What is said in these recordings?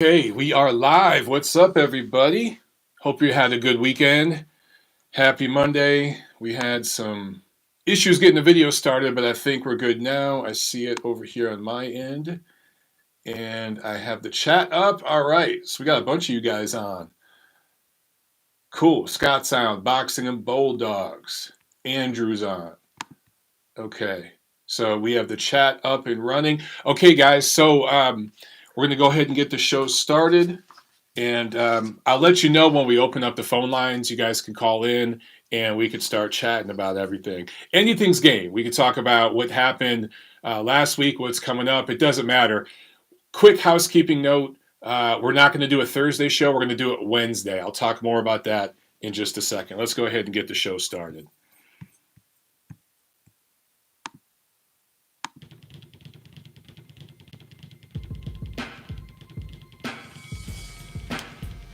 Okay, we are live. What's up, everybody? Hope you had a good weekend. Happy Monday. We had some issues getting the video started, but I think we're good now. I see it over here on my end, and I have the chat up. All right, so we got a bunch of you guys on. Cool. Scott Sound, Boxing and Bulldogs. Andrew's on. Okay, so we have the chat up and running. Okay, guys, so we're going to go ahead and get the show started. And I'll let you know when we open up the phone lines. You guys can call in and we could start chatting about everything. Anything's game. We could talk about what happened last week, what's coming up. It doesn't matter. Quick housekeeping note. We're not going to do a Thursday show. We're going to do it Wednesday. I'll talk more about that in just a second. Let's go ahead and get the show started.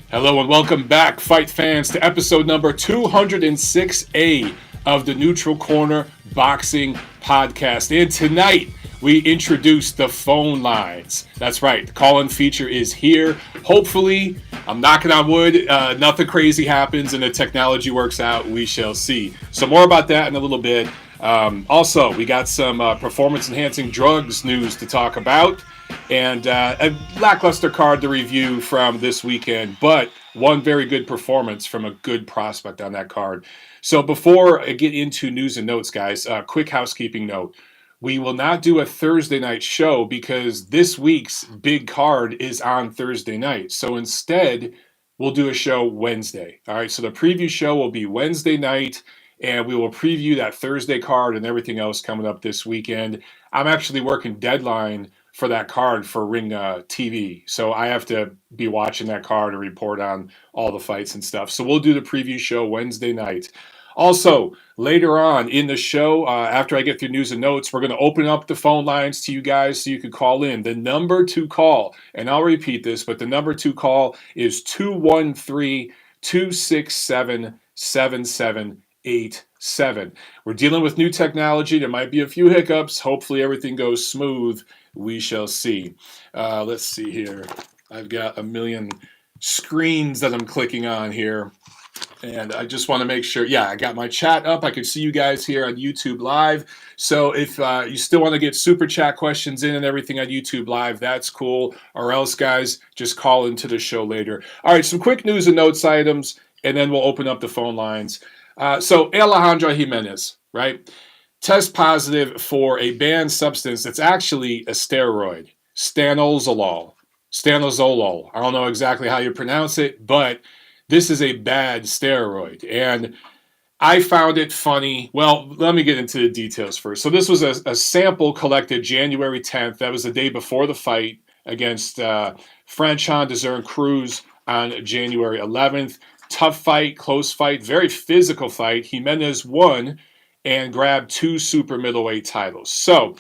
Hello and welcome back, fight fans, to episode number 206A of the Neutral Corner Boxing Podcast. And tonight, we introduce the phone lines. That's right, the call-in feature is here. Hopefully, I'm knocking on wood, nothing crazy happens and the technology works out. We shall see. So more about that in a little bit. Also, we got some performance-enhancing drugs news to talk about. And a lackluster card to review from this weekend, but one very good performance from a good prospect on that card. So before I get into news and notes, guys, quick housekeeping note. We will not do a Thursday night show because this week's big card is on Thursday night. So instead, we'll do a show Wednesday. All right, so the preview show will be Wednesday night, and we will preview that Thursday card and everything else coming up this weekend. I'm actually working deadline for that card for Ring TV. So I have to be watching that card and report on all the fights and stuff. So we'll do the preview show Wednesday night. Also, later on in the show, after I get through news and notes, we're going to open up the phone lines to you guys so you can call in. The number to call, and I'll repeat this, but the number to call is 213-267-7787. We're dealing with new technology. There might be a few hiccups. Hopefully everything goes smooth. We shall see. Let's see here. I've got a million screens that I'm clicking on here. And I just want to make sure, yeah, I got my chat up. I can see you guys here on YouTube Live. So if you still want to get super chat questions in and everything on YouTube Live, that's cool. Or else, guys, just call into the show later. All right, some quick news and notes items, and then we'll open up the phone lines. So Alejandra Jimenez, right? Test positive for a banned substance that's actually a steroid, Stanozolol. Stanozolol. I don't know exactly how you pronounce it, but this is a bad steroid. And I found it funny. Well, let me get into the details first. So this was a sample collected January 10th. That was the day before the fight against Franchon Dezern Cruz on January 11th. Tough fight, close fight, very physical fight. Jimenez won and grabbed 2 super middleweight titles. So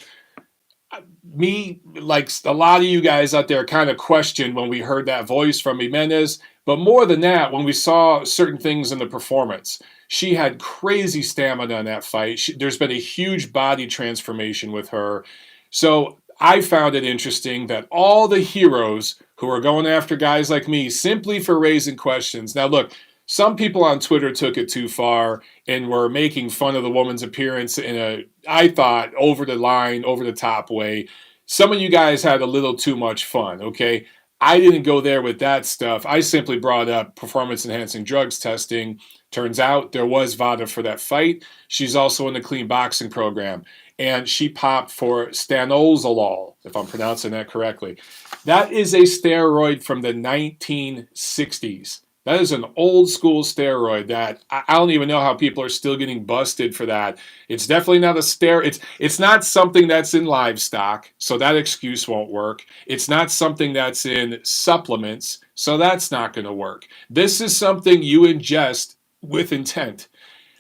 me, like a lot of you guys out there, kind of questioned when we heard that voice from Jimenez. But more than that, when we saw certain things in the performance, she had crazy stamina in that fight. There's been a huge body transformation with her. So I found it interesting that all the heroes who are going after guys like me simply for raising questions. Now, look, some people on Twitter took it too far and were making fun of the woman's appearance in a, I thought, over the line, over the top way. Some of you guys had a little too much fun, okay? I didn't go there with that stuff. I simply brought up performance-enhancing drugs testing. Turns out there was VADA for that fight. She's also in the clean boxing program. And she popped for Stanozolol, if I'm pronouncing that correctly. That is a steroid from the 1960s. That is an old school steroid that I don't even know how people are still getting busted for that. It's definitely not a steroid. It's not something that's in livestock, so that excuse won't work. It's not something that's in supplements, so that's not going to work. This is something you ingest with intent.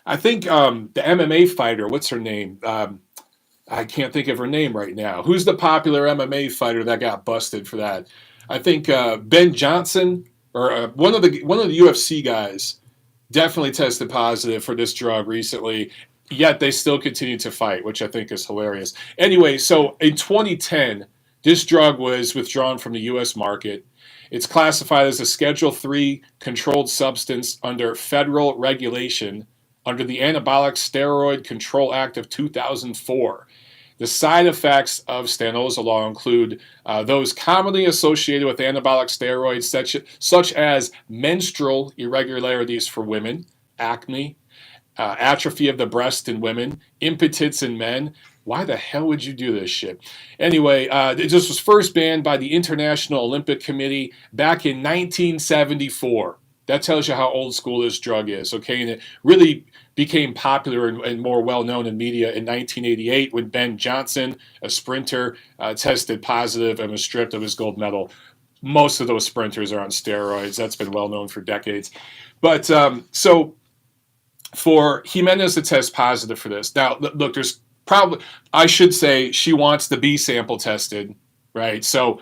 I think the MMA fighter, what's her name? I can't think of her name right now. Who's the popular MMA fighter that got busted for that? I think Ben Johnson, or one of the UFC guys, definitely tested positive for this drug recently, yet they still continue to fight, which I think is hilarious. Anyway, so in 2010, this drug was withdrawn from the U.S. market. It's classified as a Schedule III controlled substance under federal regulation under the Anabolic Steroid Control Act of 2004. The side effects of stanozolol include those commonly associated with anabolic steroids, such as menstrual irregularities for women, acne, atrophy of the breast in women, impotence in men. Why the hell would you do this shit? Anyway, this was first banned by the International Olympic Committee back in 1974. That tells you how old school this drug is, okay? And it really became popular and more well-known in media in 1988 when Ben Johnson, a sprinter, tested positive and was stripped of his gold medal. Most of those sprinters are on steroids. That's been well-known for decades. But so for Jimenez to test positive for this, now, look, there's probably, I should say, she wants the B sample tested, right? So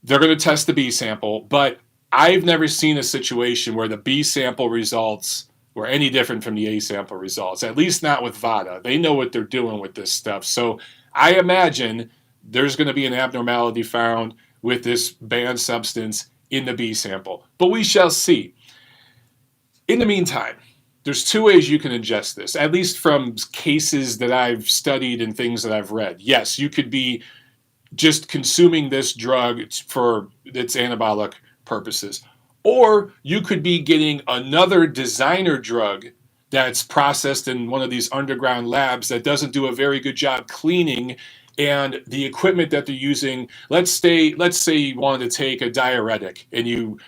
they're going to test the B sample, but I've never seen a situation where the B sample results were any different from the A sample results, at least not with VADA. They know what they're doing with this stuff. So I imagine there's going to be an abnormality found with this banned substance in the B sample, but we shall see. In the meantime, there's two ways you can ingest this, at least from cases that I've studied and things that I've read. Yes, you could be just consuming this drug for its anabolic purposes. Or you could be getting another designer drug that's processed in one of these underground labs that doesn't do a very good job cleaning, and the equipment that they're using, let's say you wanted to take a diuretic and you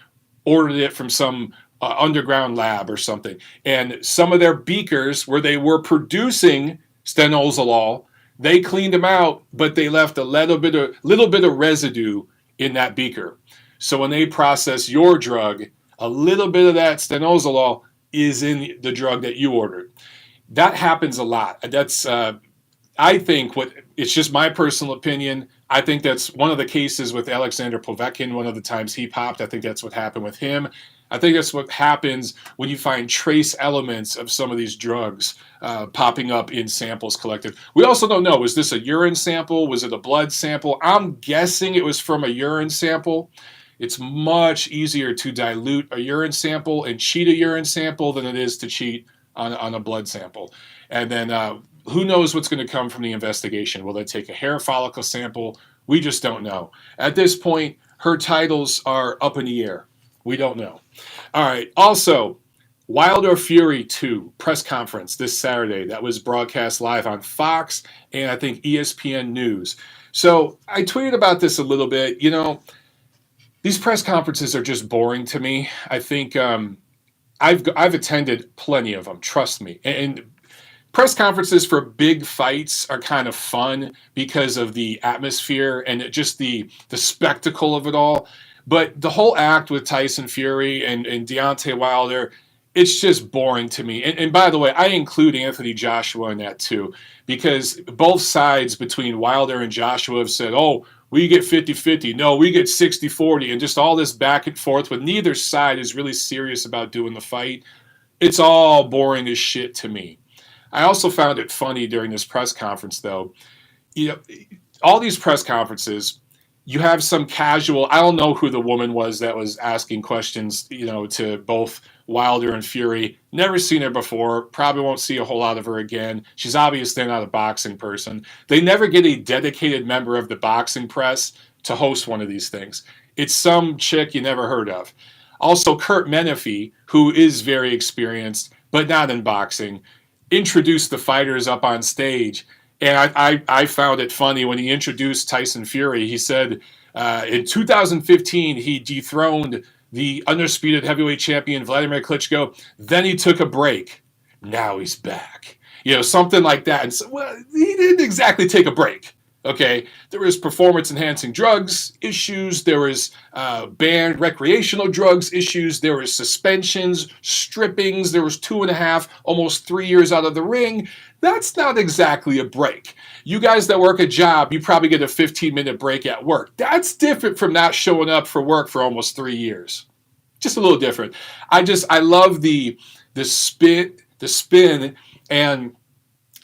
ordered it from some underground lab or something, and some of their beakers where they were producing stanozolol, they cleaned them out, but they left a little bit of residue in that beaker. So when they process your drug, a little bit of that stanozolol is in the drug that you ordered. That happens a lot. That's, I think, it's just my personal opinion. I think that's one of the cases with Alexander Povetkin. One of the times he popped, I think that's what happened with him. I think that's what happens when you find trace elements of some of these drugs popping up in samples collected. We also don't know, was this a urine sample? Was it a blood sample? I'm guessing it was from a urine sample. It's much easier to dilute a urine sample and cheat a urine sample than it is to cheat on a blood sample. And then who knows what's going to come from the investigation? Will they take a hair follicle sample? We just don't know. At this point, her titles are up in the air. We don't know. All right. Also, Wilder Fury 2 press conference this Saturday that was broadcast live on Fox and I think ESPN News. So I tweeted about this a little bit. You know, these press conferences are just boring to me. I think I've attended plenty of them, trust me. And press conferences for big fights are kind of fun because of the atmosphere and just the spectacle of it all. But the whole act with Tyson Fury and Deontay Wilder, it's just boring to me. And by the way, I include Anthony Joshua in that too, because both sides between Wilder and Joshua have said, oh, we get 50-50. No, we get 60-40. And just all this back and forth, but neither side is really serious about doing the fight. It's all boring as shit to me. I also found it funny during this press conference, though. You know, all these press conferences, you have some casual, I don't know who the woman was that was asking questions, you know, to both Wilder and Fury. Never seen her before. Probably won't see a whole lot of her again. She's obviously not a boxing person. They never get a dedicated member of the boxing press to host one of these things. It's some chick you never heard of. Also, Kurt Menefee, who is very experienced, but not in boxing, introduced the fighters up on stage. And I found it funny when he introduced Tyson Fury. He said in 2015, he dethroned the undisputed heavyweight champion Vladimir Klitschko. Then he took a break. Now he's back. You know, something like that. And so, well, he didn't exactly take a break. Okay, there was performance-enhancing drugs issues. There was banned recreational drugs issues. There was suspensions, strippings. There was 2.5, almost 3 years out of the ring. That's not exactly a break. You guys that work a job, you probably get a 15-minute break at work. That's different from not showing up for work for almost 3 years. Just a little different. I love the spin, and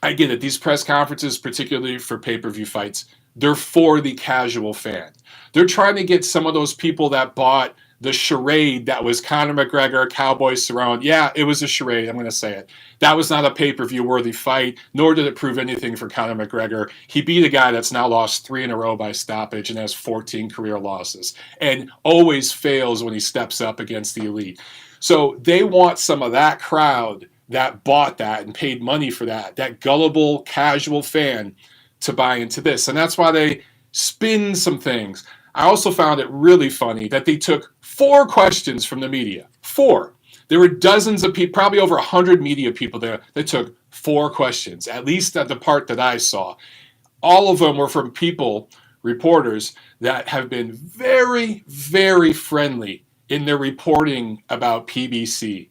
I get it. These press conferences, particularly for pay-per-view fights, they're for the casual fan. They're trying to get some of those people that bought the charade that was Conor McGregor, Cowboy Cerrone. Yeah, it was a charade. I'm going to say it. That was not a pay-per-view worthy fight, nor did it prove anything for Conor McGregor. He beat a guy that's now lost 3 in a row by stoppage and has 14 career losses, and always fails when he steps up against the elite. So they want some of that crowd that bought that and paid money for that gullible, casual fan to buy into this. And that's why they spin some things. I also found it really funny that they took 4 questions from the media. 4. There were dozens of people, probably over 100 media people there that took 4 questions, at least at the part that I saw. All of them were from people, reporters, that have been very, very friendly in their reporting about PBC.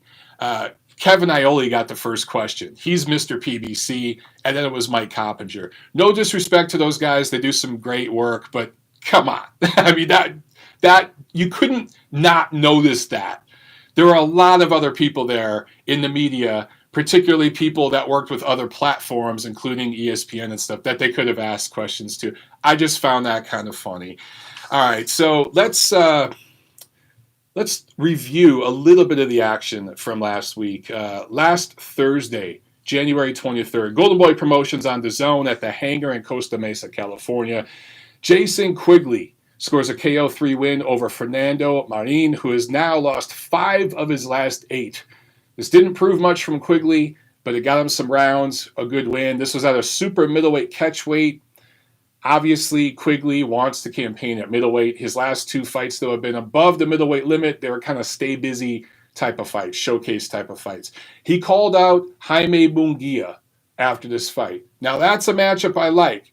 Kevin Iole got the first question. He's Mr. PBC, and then it was Mike Coppinger. No disrespect to those guys. They do some great work, but come on. I mean, that you couldn't not notice that. There were a lot of other people there in the media, particularly people that worked with other platforms, including ESPN and stuff, that they could have asked questions to. I just found that kind of funny. All right, so let's review a little bit of the action from last week. Last Thursday, January 23rd, Golden Boy Promotions on DAZN at the Hangar in Costa Mesa, California. Jason Quigley scores a KO3 win over Fernando Marin, who has now lost 5 of his last 8. This didn't prove much from Quigley, but it got him some rounds, a good win. This was at a super middleweight catchweight. Obviously, Quigley wants to campaign at middleweight. His last 2 fights, though, have been above the middleweight limit. They were kind of stay busy type of fights, showcase type of fights. He called out Jaime Munguia after this fight. Now, that's a matchup I like.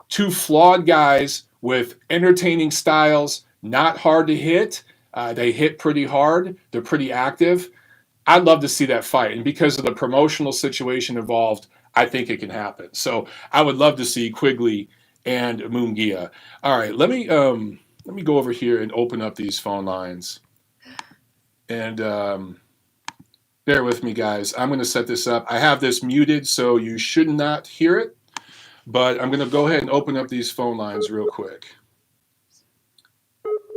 2 flawed guys with entertaining styles, not hard to hit. They hit pretty hard. They're pretty active. I'd love to see that fight. And because of the promotional situation involved, I think it can happen. So I would love to see Quigley and Munguia. All right, let me go over here and open up these phone lines. And bear with me, guys. I'm going to set this up. I have this muted, so you should not hear it. But I'm going to go ahead and open up these phone lines real quick.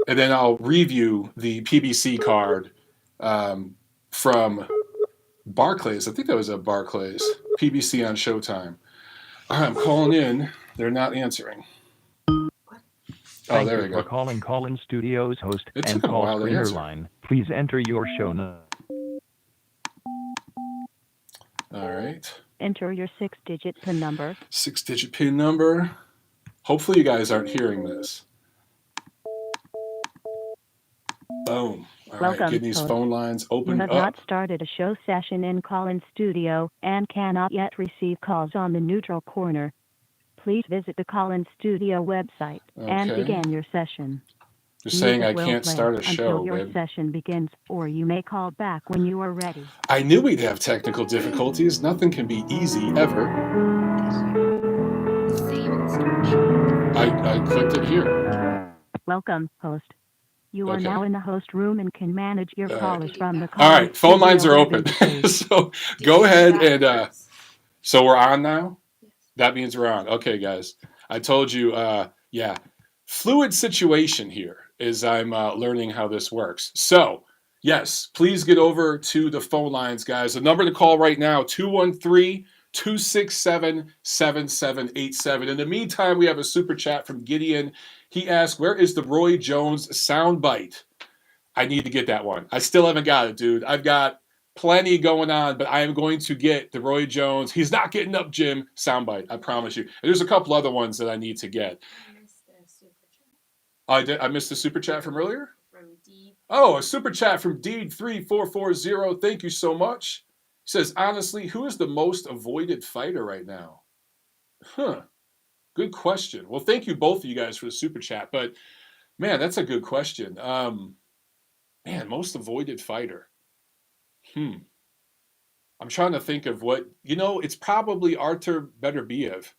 And then I'll review the PBC card from Barclays. I think that was a Barclays. PBC on Showtime. All right, I'm calling in. They're not answering. Thank there we go. For calling Call-In Studios host and call screener line. Please enter your show number. All right. Enter your 6-digit PIN number. 6-digit PIN number. Hopefully you guys aren't hearing this. Boom. All Welcome, right, getting these phone lines open up. You have not started a show session in Call-In Studio and cannot yet receive calls on the neutral corner. Please visit the Call-In Studio website and begin your session. Just saying I can't start a show, until your session begins, or you may call back when you are ready. I knew we'd have technical difficulties. Nothing can be easy, ever. I clicked it here. Welcome, host. You are now in the host room and can manage your callers from the call. All right, phone lines are open. So go ahead and... so we're on now? That means we're on. Okay, guys. I told you, yeah. Fluid situation here as I'm learning how this works. So, yes, please get over to the phone lines, guys. The number to call right now, 213-267-7787. In the meantime, we have a super chat from Gideon. He asked, where is the Roy Jones soundbite? I need to get that one. I still haven't got it, dude. I've got plenty going on, but I am going to get the Roy Jones, he's not getting up, Jim, soundbite. I promise you. And there's a couple other ones that I need to get. I missed the super chat from earlier? From Deed. Oh, a super chat from Deed3440. Thank you so much. He says, honestly, who is the most avoided fighter right now? Good question. Well, thank you both of you guys for the super chat. But, man, that's a good question. Man, most avoided fighter. I'm trying to think of what, it's probably Artur Beterbiev.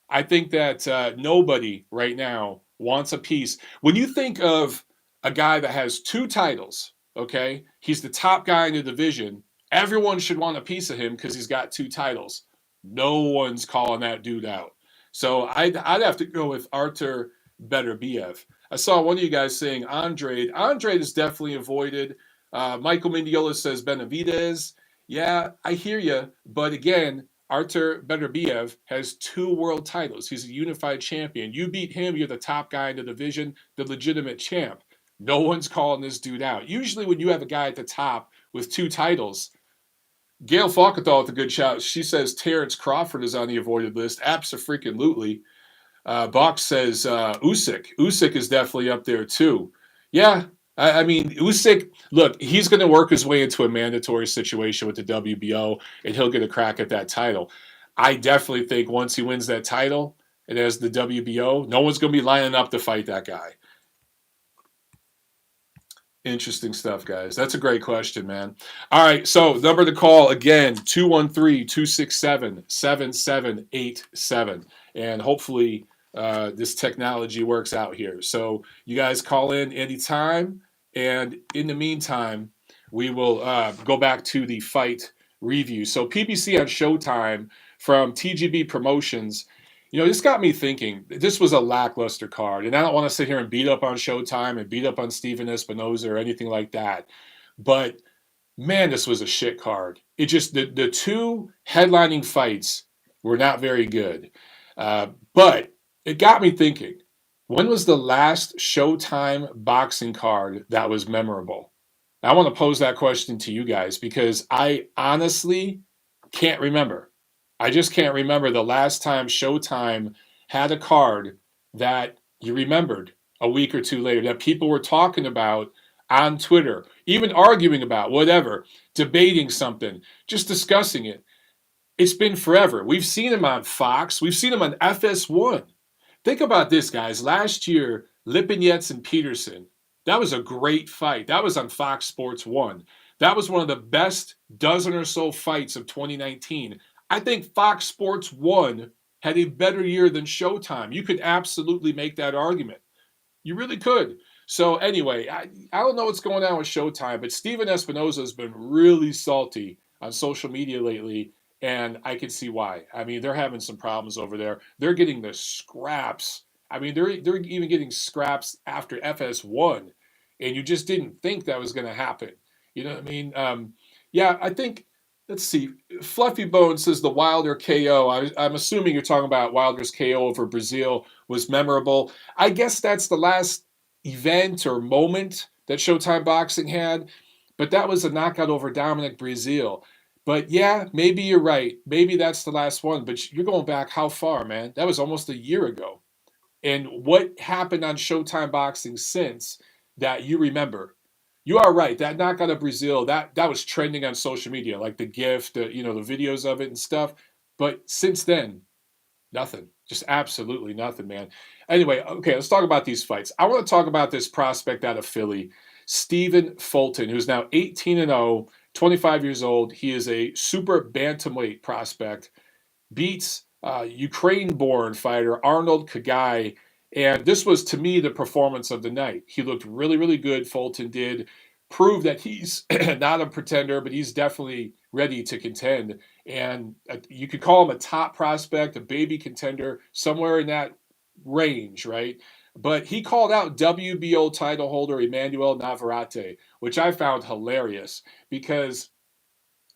I think that nobody right now wants a piece. When you think of a guy that has 2 titles, okay, he's the top guy in the division, everyone should want a piece of him because he's got 2 titles. No one's calling that dude out. So I'd have to go with Artur Beterbiev. I saw one of you guys saying Andrade. Andrade is definitely avoided. Michael Mendiola says Benavidez. Yeah, I hear you. But again, Artur Beterbiev has 2 world titles. He's a unified champion. You beat him, you're the top guy in the division, the legitimate champ. No one's calling this dude out. Usually when you have a guy at the top with 2 titles, Gail Falkenthal with a good shout. She says Terrence Crawford is on the avoided list. Abso-freaking-lutely. Bach says Usyk. Usyk is definitely up there too. Yeah, I mean Usyk. Look, he's going to work his way into a mandatory situation with the WBO, and he'll get a crack at that title. I definitely think once he wins that title and as the WBO, no one's going to be lining up to fight that guy. Interesting stuff, guys. That's a great question, man. All right, so number to call again, 213-267-7787. And hopefully this technology works out here. So you guys call in anytime. And in the meantime, we will go back to the fight review. So PBC on Showtime from TGB Promotions. You know, this got me thinking. This was a lackluster card, and I don't want to sit here and beat up on Showtime and beat up on Steven Espinoza or anything like that. But man, this was a shit card. It just the 2 headlining fights were not very good. But it got me thinking. When was the last Showtime boxing card that was memorable? I want to pose that question to you guys because I honestly can't remember. I just can't remember the last time Showtime had a card that you remembered a week or 2 later, that people were talking about on Twitter, even arguing about, whatever, debating something, just discussing it. It's been forever. We've seen him on Fox. We've seen him on FS1. Think about this, guys. Last year, Lipinets and Peterson, that was a great fight. That was on Fox Sports 1. That was one of the best dozen or so fights of 2019. I think Fox Sports 1 had a better year than Showtime. You could absolutely make that argument. You really could. So anyway, I don't know what's going on with Showtime, but Steven Espinoza has been really salty on social media lately, and I can see why. I mean, they're having some problems over there. They're getting the scraps. I mean, they're even getting scraps after FS1, and you just didn't think that was going to happen. You know what I mean? Yeah, I think. Let's see. Fluffy Bone says the Wilder KO. I'm assuming you're talking about Wilder's KO over Brazil was memorable. I guess that's the last event or moment that Showtime Boxing had, but that was a knockout over Dominic Brazil. But yeah, maybe you're right. Maybe that's the last one, but you're going back how far, man? That was almost a year ago. And what happened on Showtime Boxing since that you remember? You are right. That knockout of Brazil, that was trending on social media, like the GIF, the videos of it and stuff. But since then, nothing. Just absolutely nothing, man. Anyway, okay, let's talk about these fights. I want to talk about this prospect out of Philly, Stephen Fulton, who's now 18-0, 25 years old. He is a super bantamweight prospect. Beats Ukraine-born fighter Arnold Kagai. And this was, to me, the performance of the night. He looked really, really good. Fulton did prove that he's not a pretender, but he's definitely ready to contend. And you could call him a top prospect, a baby contender, somewhere in that range, right? But he called out WBO title holder Emmanuel Navarrete, which I found hilarious because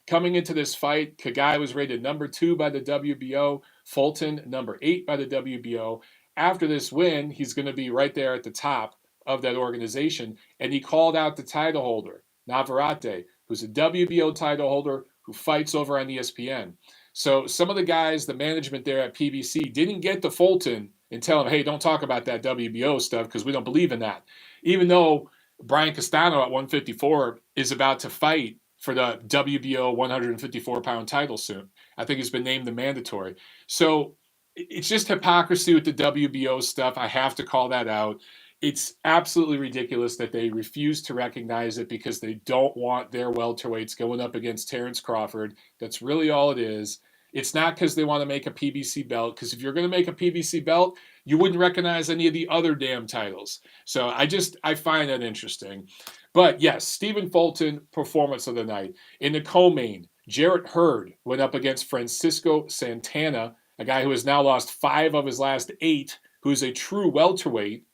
coming into this fight, Kagai was rated number 2 by the WBO, Fulton number 8 by the WBO. After this win, he's going to be right there at the top of that organization. And he called out the title holder, Navarrete, who's a WBO title holder who fights over on ESPN. So some of the guys, the management there at PBC, didn't get to Fulton and tell him, hey, don't talk about that WBO stuff because we don't believe in that. Even though Brian Castano at 154 is about to fight for the WBO 154-pound title soon. I think he's been named the mandatory. So it's just hypocrisy with the WBO stuff. I have to call that out. It's absolutely ridiculous that they refuse to recognize it because they don't want their welterweights going up against Terrence Crawford. That's really all it is. It's not because they want to make a PBC belt, because if you're going to make a PBC belt, you wouldn't recognize any of the other damn titles. So I find that interesting. But yes, Stephen Fulton, performance of the night. In the co-main, Jarrett Hurd went up against Francisco Santana, a guy who has now lost 5 of his last 8, who's a true welterweight.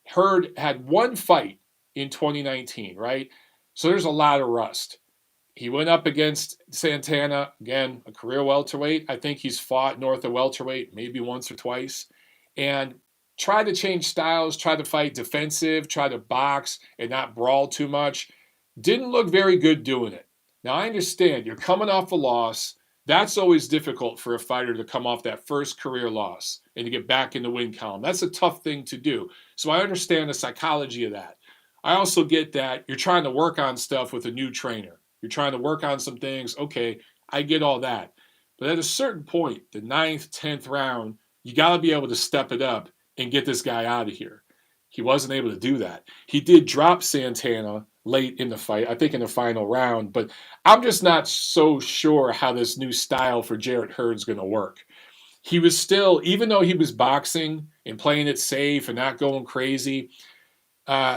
Hurd had one fight in 2019, right? So there's a lot of rust. He went up against Santana, again, a career welterweight. I think he's fought north of welterweight maybe once or twice. And tried to change styles, tried to fight defensive, tried to box and not brawl too much. Didn't look very good doing it. Now, I understand you're coming off a loss. That's always difficult for a fighter to come off that first career loss and to get back in the win column. That's a tough thing to do. So I understand the psychology of that. I also get that you're trying to work on stuff with a new trainer. You're trying to work on some things. Okay, I get all that. But at a certain point, the 9th, 10th round, you got to be able to step it up and get this guy out of here. He wasn't able to do that. He did drop Santana late in the fight, I think in the final round, but I'm just not so sure how this new style for Jarrett Hurd's going to work. He was still, even though he was boxing and playing it safe and not going crazy,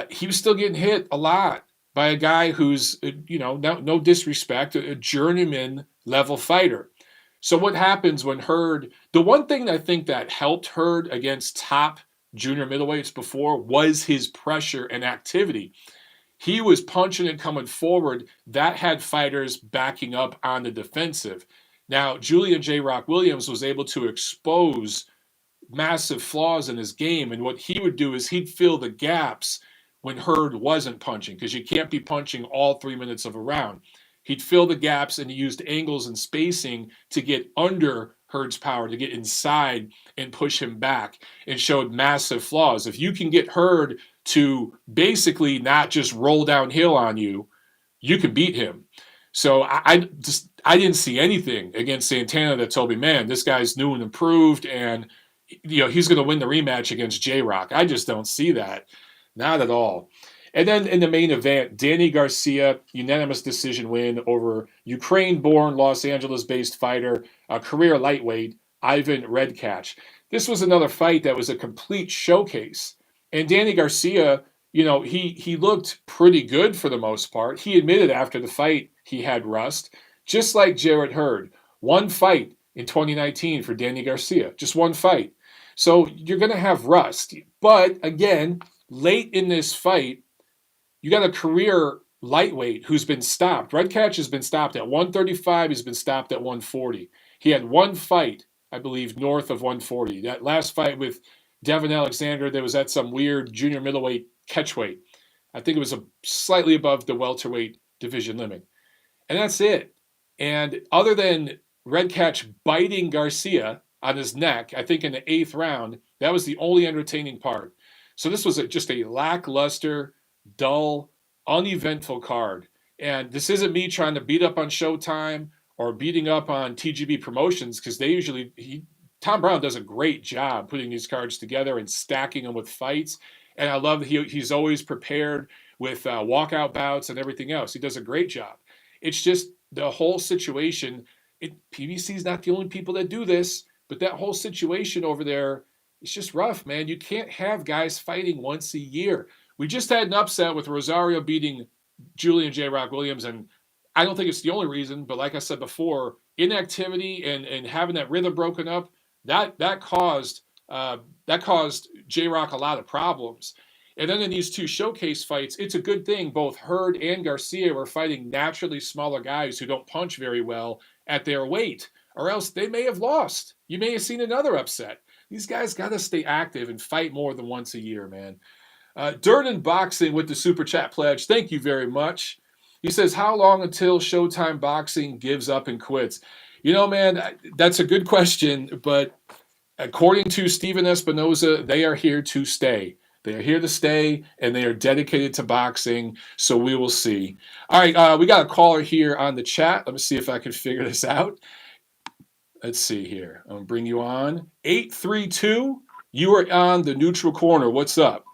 he was still getting hit a lot by a guy who's, no disrespect, a journeyman level fighter. So what happens when Hurd, the one thing I think that helped Hurd against top junior middleweights before was his pressure and activity. He was punching and coming forward. That had fighters backing up on the defensive. Now, Julian J. Rock Williams was able to expose massive flaws in his game. And what he would do is he'd fill the gaps when Hurd wasn't punching, because you can't be punching all 3 minutes of a round. He'd fill the gaps, and he used angles and spacing to get under Hurd's power, to get inside and push him back, and showed massive flaws. If you can get Hurd to basically not just roll downhill on you, you can beat him. So I didn't see anything against Santana that told me, man, this guy's new and improved, and he's going to win the rematch against J-Rock. I just don't see that. Not at all. And then in the main event, Danny Garcia, unanimous decision win over Ukraine-born, Los Angeles-based fighter, a career lightweight, Ivan Redkach. This was another fight that was a complete showcase. And Danny Garcia, he looked pretty good for the most part. He admitted after the fight he had rust, just like Jarrett Hurd. One fight in 2019 for Danny Garcia, just one fight. So you're going to have rust. But again, late in this fight, you got a career lightweight who's been stopped. Redkach has been stopped at 135. He's been stopped at 140. He had one fight, I believe, north of 140. That last fight with Devin Alexander, that was at some weird junior middleweight catchweight. I think it was slightly above the welterweight division limit. And that's it. And other than Redkach biting Garcia on his neck, I think in the 8th round, that was the only entertaining part. So this was just a lackluster, dull, uneventful card. And this isn't me trying to beat up on Showtime or beating up on TGB Promotions, because Tom Brown does a great job putting these cards together and stacking them with fights. And I love that he's always prepared with walkout bouts and everything else. He does a great job. It's just the whole situation. PBC's not the only people that do this, but that whole situation over there, it's just rough, man. You can't have guys fighting once a year. We just had an upset with Rosario beating Julian J. Rock Williams, and I don't think it's the only reason, but like I said before, inactivity and having that rhythm broken up, that caused J. Rock a lot of problems. And then in these two showcase fights, it's a good thing both Hurd and Garcia were fighting naturally smaller guys who don't punch very well at their weight, or else they may have lost. You may have seen another upset. These guys got to stay active and fight more than once a year, man. Durden Boxing with the Super Chat pledge. Thank you very much. He says, how long until Showtime Boxing gives up and quits? Man, that's a good question, but according to Steven Espinoza, they are here to stay. They are here to stay, and they are dedicated to boxing, so we will see. All right, we got a caller here on the chat. Let me see if I can figure this out. Let's see here. I'm going to bring you on. 832, you are on the neutral corner. What's up?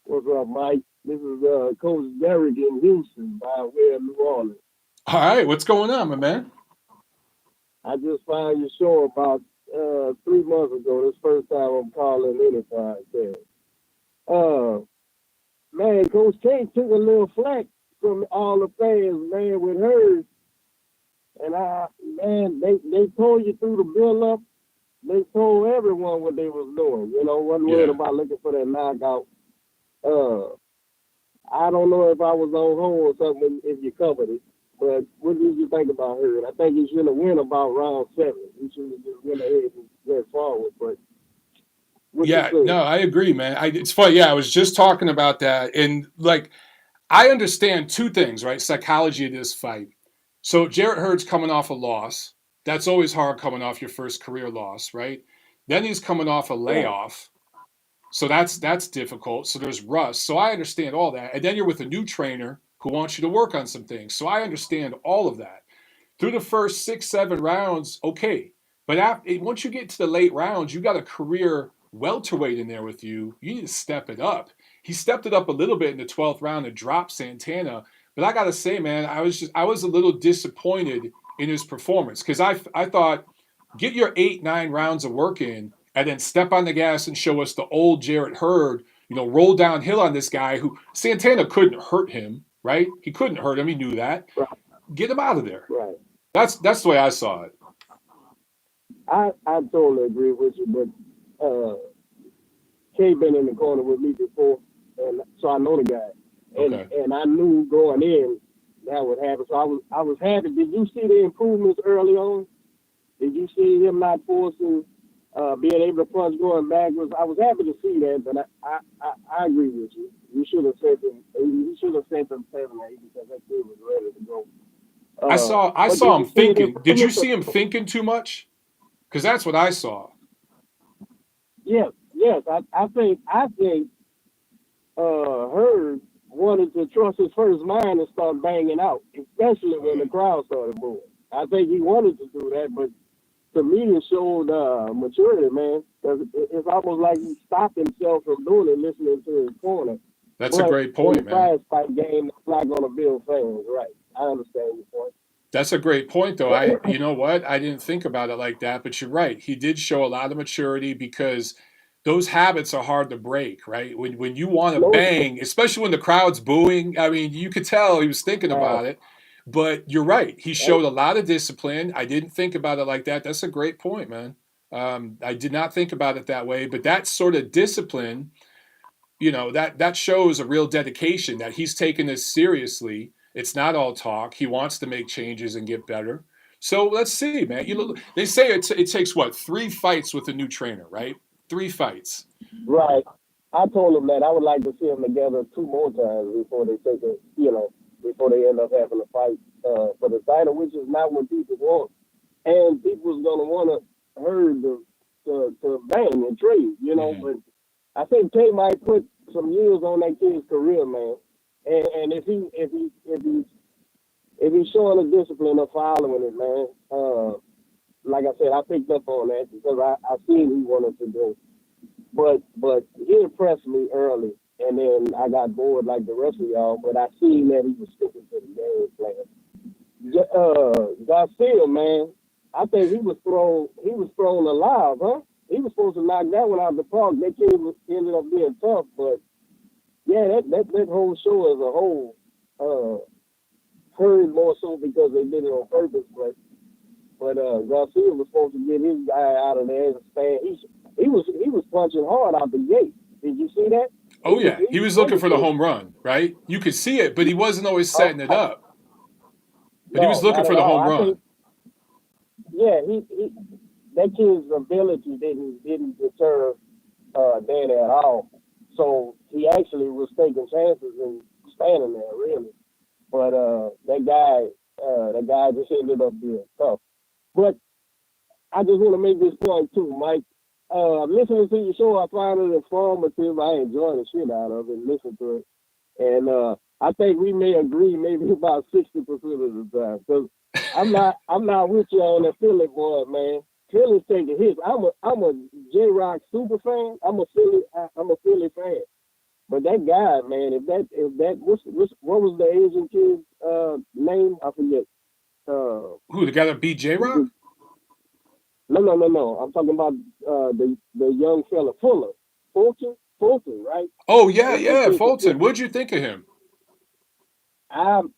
What's up, Mike? This is Coach Garrett in Houston by way of New Orleans. All right, what's going on, my man? I just found your show about 3 months ago. This first time I'm calling any podcast. Man, Coach K took a little flack from all the fans, man, with hers. And they told you through the build-up they told everyone what they was doing. You know, wasn't worried about looking for that knockout. I don't know if I was on hold or something if you covered it, but what did you think about Hurd? I think he should have went about round 7. He should have just went ahead and went forward. But no, I agree, man. It's funny. Yeah, I was just talking about that, and like, I understand two things, right? Psychology of this fight. So Jarrett Hurd's coming off a loss. That's always hard coming off your first career loss, right? Then he's coming off a layoff. So that's difficult. So there's rust. So I understand all that. And then you're with a new trainer who wants you to work on some things. So I understand all of that. Through the first 6, 7 rounds, okay. But once you get to the late rounds, you got a career welterweight in there with you. You need to step it up. He stepped it up a little bit in the 12th round and dropped Santana. But I got to say, man, I was a little disappointed in his performance because I thought, get your 8, 9 rounds of work in and then step on the gas and show us the old Jarrett Hurd, roll downhill on this guy who Santana couldn't hurt him, right? He couldn't hurt him. He knew that. Right. Get him out of there. Right. That's the way I saw it. I totally agree with you, but Kay been in the corner with me before, and so I know the guy. And I knew going in that would happen. So I was happy. Did you see the improvements early on? Did you see him not forcing, being able to punch going backwards? I was happy to see that, but I agree with you. You should have sent him. He should have sent him 7 or 8 because that kid was ready to go. I saw him thinking. Did you see him thinking too much? Because that's what I saw. Yes. I think Hurd wanted to trust his first mind and start banging out, especially when the crowd started moving. I think he wanted to do that, but to me it showed maturity, man. It's almost like he stopped himself from doing it, listening to his corner. That's a great point, man. In a fight game, it's not going to build fans, right? I understand your point. That's a great point, though. You know what? I didn't think about it like that, but you're right. He did show a lot of maturity because those habits are hard to break, right? When you want to bang, especially when the crowd's booing, I mean, you could tell he was thinking about it. But you're right. He showed a lot of discipline. I didn't think about it like that. That's a great point, man. I did not think about it that way. But that sort of discipline, that shows a real dedication that he's taking this seriously. It's not all talk. He wants to make changes and get better. So let's see, man. They say it takes, 3 fights with a new trainer, right? 3 fights. Right. I told him that I would like to see them together 2 more times before they take it, before they end up having a fight for the title, which is not what people want. And people's going to want to Hurd to bang and trade, But I think Kay might put some years on that kid's career, man. And if he's showing a discipline of following it, man, like I said, I picked up on that because I seen he wanted to do. But he impressed me early, and then I got bored like the rest of y'all. But I seen that he was sticking to the game plan. Garcia, man, I think he was thrown alive, huh? He was supposed to knock that one out of the park. That kid ended up being tough, but yeah, that whole show as a whole Hurd more so because they did it on purpose, but Garcia was supposed to get his guy out of there and stand. He was punching hard out the gate. Did you see that? Oh yeah, he was looking for the home run, right? You could see it, but he wasn't always setting it up. But he was looking for the home run. He that kid's ability didn't deter Dan at all. So he actually was taking chances and standing there, really. But that guy just ended up being tough. But I just want to make this point too, Mike. Listening to your show, I find it informative. I enjoy the shit out of it, listen to it. And I think we may agree maybe about 60% of the time. Because I'm not with you on the Philly boy, man. Philly's taking hits. I'm a J-Rock super fan. I'm a Philly fan. But that guy, man, what was the Asian kid's name? I forget. Who, the guy that beat J-Rock? No. I'm talking about the young fella, Fulton, right? Oh yeah, Fulton. What'd you think of him? I'm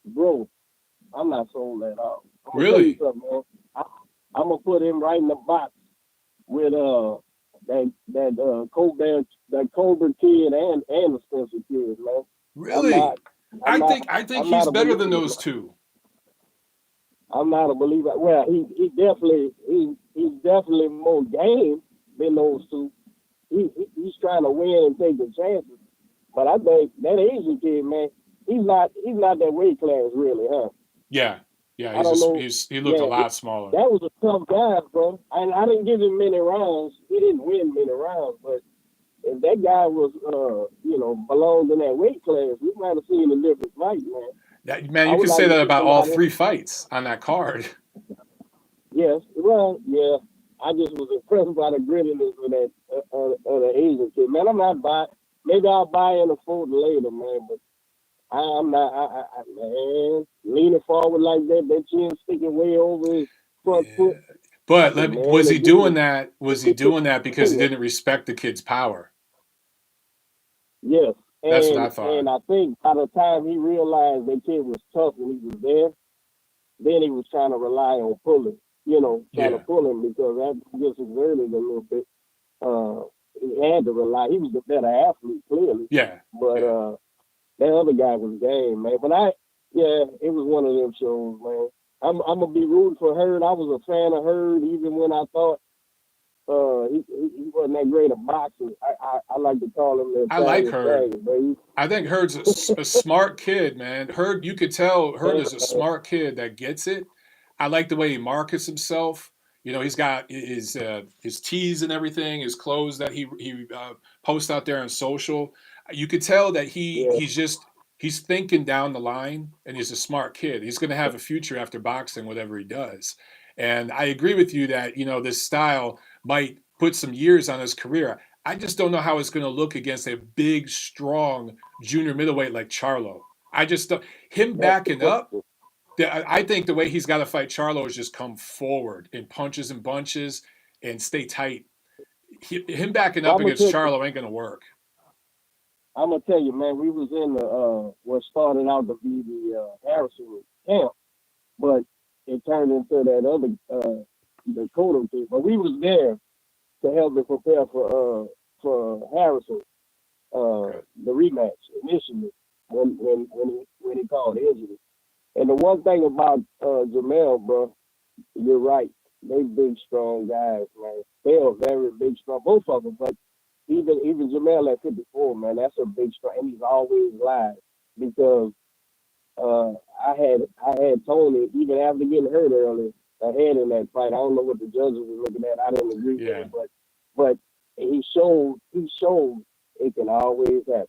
not sold at all. Really? I'm gonna put him right in the box with that Colbert kid and the Spencer kid, man. Really? I think I'm he's not a better than believer, those man. two. I'm not a believer. Well, he's definitely more game than those two. He's trying to win and taking chances. But I think that Asian kid, man, he's not that weight class really, huh? Yeah. I don't know. He looked a lot smaller. That was a tough guy, bro. And I didn't give him many rounds. He didn't win many rounds, but if that guy was, belonged in that weight class, we might have seen a different fight, man. Man, you could say that about all three fights on that card. Yes, well, yeah. I just was impressed by the grittiness of the Asian kid, man. I'm not buying. Maybe I'll buy in a fold later, man. But I'm not, man, leaning forward like that chin sticking way over his front foot. But was he doing that? Was he doing that because he didn't respect the kid's power? Yes. That's what I thought. And I think by the time he realized that kid was tough and he was there, then he was trying to rely on pulling, to pull him because that just exerted a little bit. He had to rely. He was the better athlete, clearly. Yeah. But that other guy was game, man. But it was one of them shows, man. I'm gonna be rooting for Hurd. I was a fan of Hurd even when I thought he wasn't that great a boxer. I like to call him. I like Hurd. I think Hurd's a smart kid, man. Hurd, you could tell Hurd is a smart kid that gets it. I like the way he markets himself. He's got his tees and everything, his clothes that he posts out there on social. You could tell that he's thinking down the line, and he's a smart kid. He's going to have a future after boxing, whatever he does. And I agree with you that this style might put some years on his career. I just don't know how it's going to look against a big, strong junior middleweight like Charlo. I just don't. Him backing up. I think the way he's got to fight Charlo is just come forward in punches and bunches and stay tight. Him backing up against Charlo ain't going to work. I'm going to tell you, man, we was in what started out to be the Harrison camp, but it turned into that other, the Cotto team. But we was there to help him prepare for Harrison, the rematch initially when he called injury. And the one thing about Jamel, bro, you're right. They big, strong guys, man. They are very big, strong, both of them. But even Jamel at 54, man, that's a big, strong, and he's always live because I had Tony even after getting hurt earlier ahead in that fight. I don't know what the judges were looking at. I didn't agree with it, but he showed it can always happen.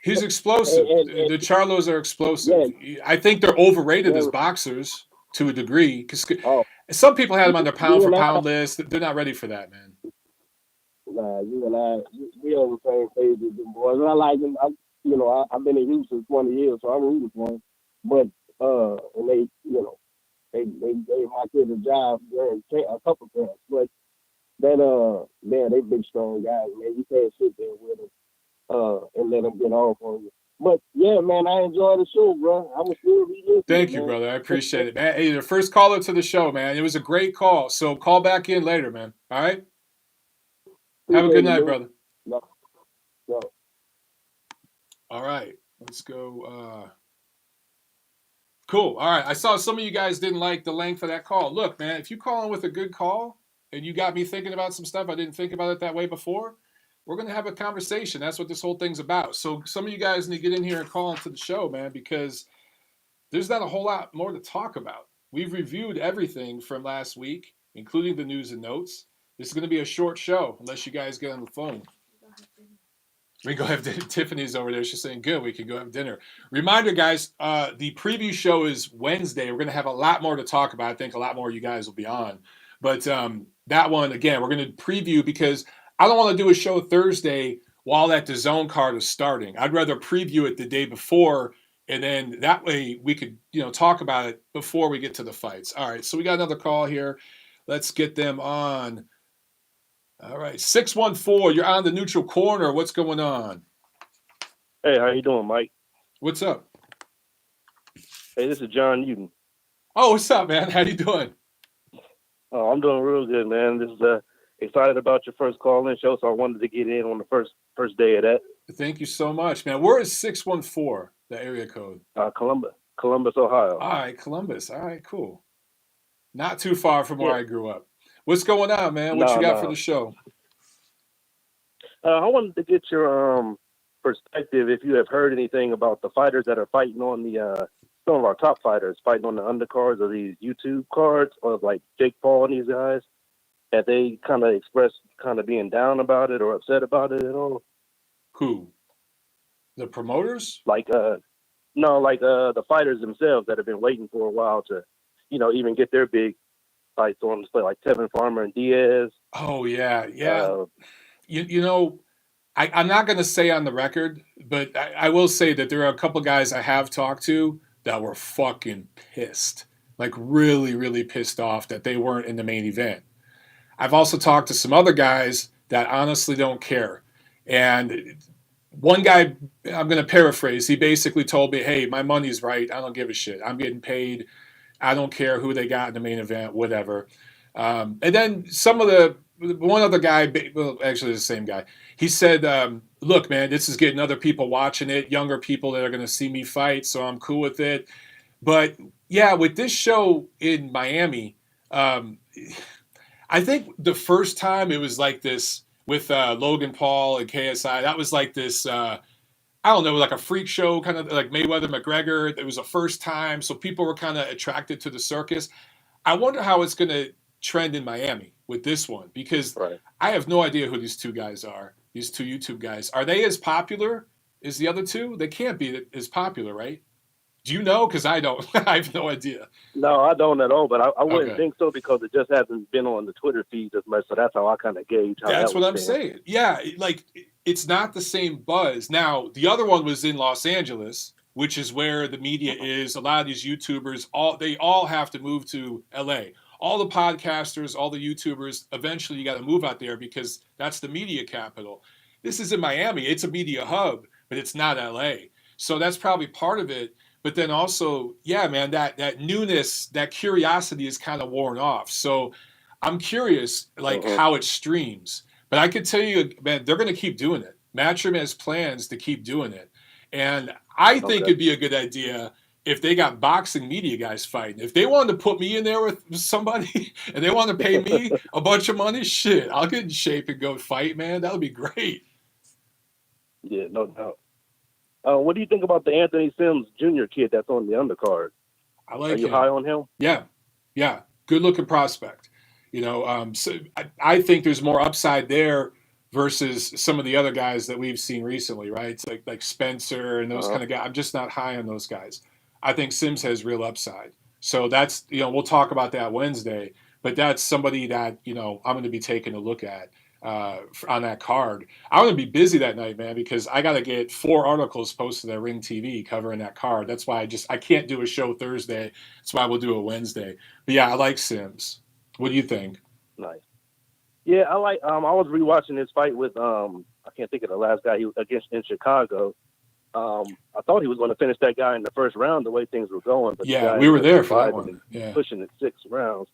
He's explosive. The Charlos are explosive. Yeah. I think they're overrated as boxers to a degree because some people had them on their pound for pound list. They're not ready for that, man. Nah, you and I, we on the same page with them boys. And I like them. I've been in Houston 20 years, so I'm rooting for them. But and they gave my kid a job during a couple camps. But they big strong guys, man. You can't sit there with them. And let them get off on you. But yeah, man, I enjoy the show, bro. I'm still be Thank you, brother. I appreciate it, man. Hey, the first caller to the show, man. It was a great call. So call back in later, man. All right. Have a good night, brother. No. All right, let's go. Cool. All right. I saw some of you guys didn't like the length of that call. Look, man, if you call in with a good call and you got me thinking about some stuff I didn't think about it that way before, we're going to have a conversation. That's what this whole thing's about. So some of you guys need to get in here and call into the show, man, because there's not a whole lot more to talk about. We've reviewed everything from last week, including the news and notes. This is going to be a short show unless you guys get on the phone. We go have dinner. Tiffany's over there. She's saying, good, we can go have dinner. Reminder, guys, the preview show is Wednesday. We're going to have a lot more to talk about. I think a lot more of you guys will be on. But that one, again, we're going to preview because I don't want to do a show Thursday while that DAZN card is starting. I'd rather preview it the day before, and then that way we could, talk about it before we get to the fights. All right, so we got another call here. Let's get them on. All right, 614, you're on the neutral corner. What's going on? Hey, how you doing, Mike? What's up? Hey, this is John Newton. Oh, what's up, man? How you doing? Oh, I'm doing real good, man. This is excited about your first call-in show, so I wanted to get in on the first day of that. Thank you so much, man. Where is 614, the area code? Columbus, Ohio. All right, Columbus. All right, cool. Not too far from where I grew up. What's going on, man? What you got for the show? I wanted to get your perspective, if you have heard anything about the fighters that are fighting on the some of our top fighters fighting on the undercards of these YouTube cards, or like Jake Paul and these guys. Have they kind of expressed kind of being down about it or upset about it at all? Who? The promoters? No, the fighters themselves that have been waiting for a while to, even get their big fights on display, like Tevin Farmer and Diaz. Oh, yeah. I'm not going to say on the record, but I will say that there are a couple guys I have talked to that were fucking pissed. Like really, really pissed off that they weren't in the main event. I've also talked to some other guys that honestly don't care. And one guy, I'm going to paraphrase, he basically told me, hey, my money's right. I don't give a shit. I'm getting paid. I don't care who they got in the main event, whatever. And then one other guy, well, actually the same guy, he said, look, man, this is getting other people watching it, younger people that are going to see me fight, so I'm cool with it. But, yeah, with this show in Miami, I think the first time it was like this with Logan Paul and KSI, that was like this, I don't know, like a freak show, kind of like Mayweather McGregor. It was the first time, so people were kind of attracted to the circus. I wonder how it's going to trend in Miami with this one, because I have no idea who these two guys are, these two YouTube guys. Are they as popular as the other two? They can't be as popular, right? Do you know? Because I don't. I have no idea. No, I don't at all, but I wouldn't think so, because it just hasn't been on the Twitter feed as much, so that's how I kind of gauge how that's what I'm saying. Yeah, like it's not the same buzz. Now, the other one was in Los Angeles, which is where the media is. A lot of these YouTubers, they all have to move to LA. All the podcasters, all the YouTubers, eventually you got to move out there because that's the media capital. This is in Miami. It's a media hub, but it's not LA. So that's probably part of it. But then also, yeah, man, that newness, that curiosity is kind of worn off. So I'm curious, how it streams. But I could tell you, man, they're going to keep doing it. Matchroom has plans to keep doing it. And I think it'd be a good idea if they got boxing media guys fighting. If they wanted to put me in there with somebody and they want to pay me a bunch of money, shit, I'll get in shape and go fight, man. That would be great. Yeah, no doubt. What do you think about the Anthony Sims Jr. kid that's on the undercard? I like him. Are you high on him? Yeah. Good looking prospect. So I think there's more upside there versus some of the other guys that we've seen recently, right? It's like Spencer and those kind of guys. I'm just not high on those guys. I think Sims has real upside. So that's, we'll talk about that Wednesday, but that's somebody that, I'm going to be taking a look at on that card. I'm going to be busy that night, man, because I got to get 4 articles posted at Ring TV covering that card. That's why I can't do a show Thursday. That's why we'll do it Wednesday. But yeah, I like Sims. What do you think? Nice. Yeah, I like. I was rewatching his fight with I can't think of the last guy he was against in Chicago. I thought he was going to finish that guy in the first round the way things were going. But yeah, we were there for that one. Yeah, pushing it 6 rounds.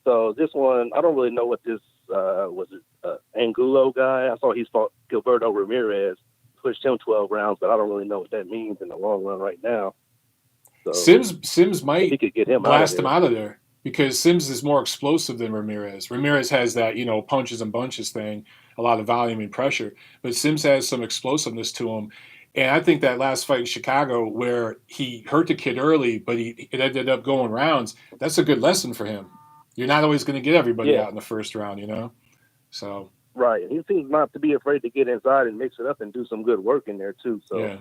So this one, I don't really know what this was. It Angulo guy? I saw he fought Gilberto Ramirez, pushed him 12 rounds, but I don't really know what that means in the long run right now. So Sims might get him blast him out of there because Sims is more explosive than Ramirez. Ramirez has that, punches and bunches thing, a lot of volume and pressure, but Sims has some explosiveness to him. And I think that last fight in Chicago where he hurt the kid early, but it ended up going rounds, that's a good lesson for him. You're not always going to get everybody out in the first round, So right. He seems not to be afraid to get inside and mix it up and do some good work in there too. So yeah.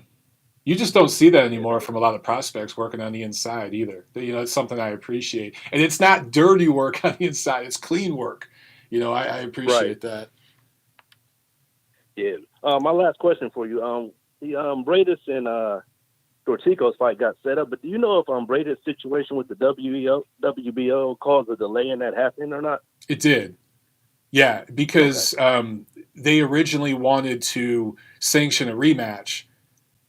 You just don't see that anymore from a lot of prospects working on the inside either. It's something I appreciate. And it's not dirty work on the inside. It's clean work. I appreciate that. Yeah. My last question for you. The Bradis and Tortico's fight got set up, but do you know if Bradis' situation with the WBO caused a delay in that happening or not? It did. Yeah, because they originally wanted to sanction a rematch.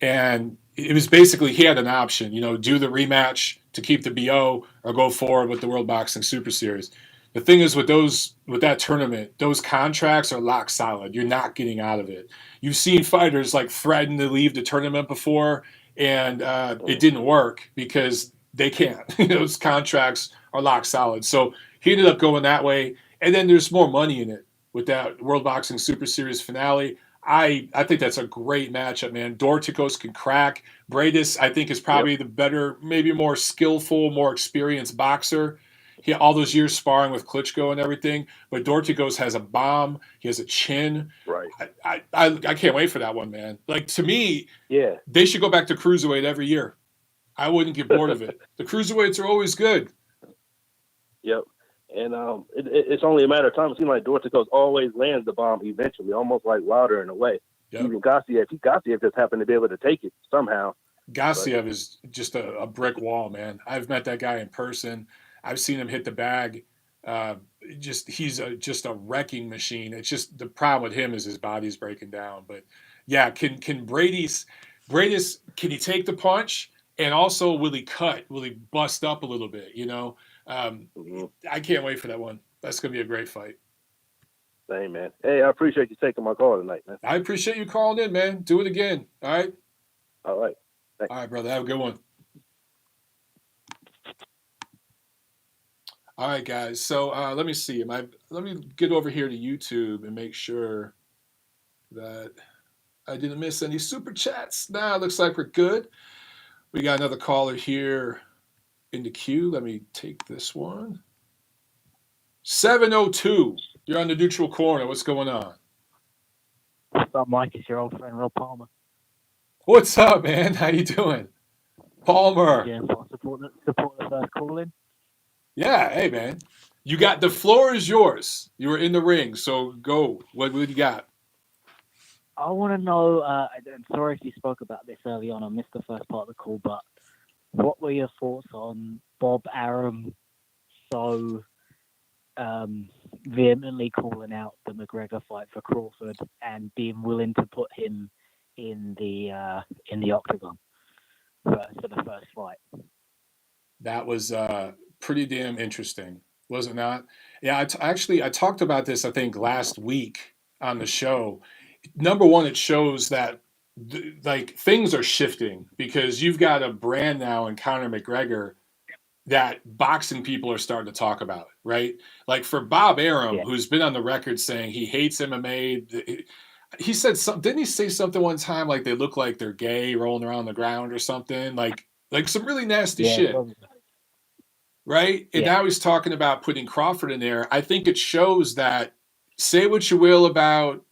And it was basically he had an option, do the rematch to keep the BO or go forward with the World Boxing Super Series. The thing is with that tournament, those contracts are lock solid. You're not getting out of it. You've seen fighters like threaten to leave the tournament before, and it didn't work because they can't. Those contracts are lock solid. So he ended up going that way, and then there's more money in it with that World Boxing Super Series finale. I think that's a great matchup, man. Dorticos can crack. Bradis, I think, is probably the better, maybe more skillful, more experienced boxer. He all those years sparring with Klitschko and everything, but Dorticos has a bomb. He has a chin. Right. I can't wait for that one, man. Like, to me, Yeah, they should go back to cruiserweight every year. I wouldn't get bored of it. The cruiserweights are always good. Yep. And it's only a matter of time. It seems like Dorticos always lands the bomb eventually, almost like Wilder in a way. Yep. Even Gassiev just happened to be able to take it somehow. Gassiev is just a brick wall, man. I've met that guy in person. I've seen him hit the bag. He's just a wrecking machine. It's just the problem with him is his body's breaking down. But yeah, can Bradis, can he take the punch? And also, will he cut? Will he bust up a little bit? I can't wait for that one. That's going to be a great fight. Same, man. Hey, I appreciate you taking my call tonight, man. I appreciate you calling in, man. Do it again. All right? All right. Thanks. All right, brother. Have a good one. All right, guys. So let me see. Let me get over here to YouTube and make sure that I didn't miss any super chats. Nah, looks like we're good. We got another caller here in the queue. Let me take this one. 702. You're on the neutral corner. What's going on? What's up, Mike? It's your old friend Rob Palmer. What's up, man? How you doing? Palmer. Yeah, support the first call in. Yeah, hey, man. You got the floor is yours. You were in the ring, so go. What you got? I want to know, I'm sorry if you spoke about this early on. I missed the first part of the call, but what were your thoughts on Bob Arum so vehemently calling out the McGregor fight for Crawford and being willing to put him in the octagon for the first fight? That was pretty damn interesting, was it not? Yeah, I talked about this, I think, last week on the show. Number one, it shows that things are shifting because you've got a brand now in Conor McGregor that boxing people are starting to talk about, right? Like for Bob Arum, who's been on the record saying he hates MMA. He said something. Didn't he say something one time like they look like they're gay rolling around the ground or something? Like some really nasty shit. Probably. Right? And now he's talking about putting Crawford in there. I think it shows that, say what you will about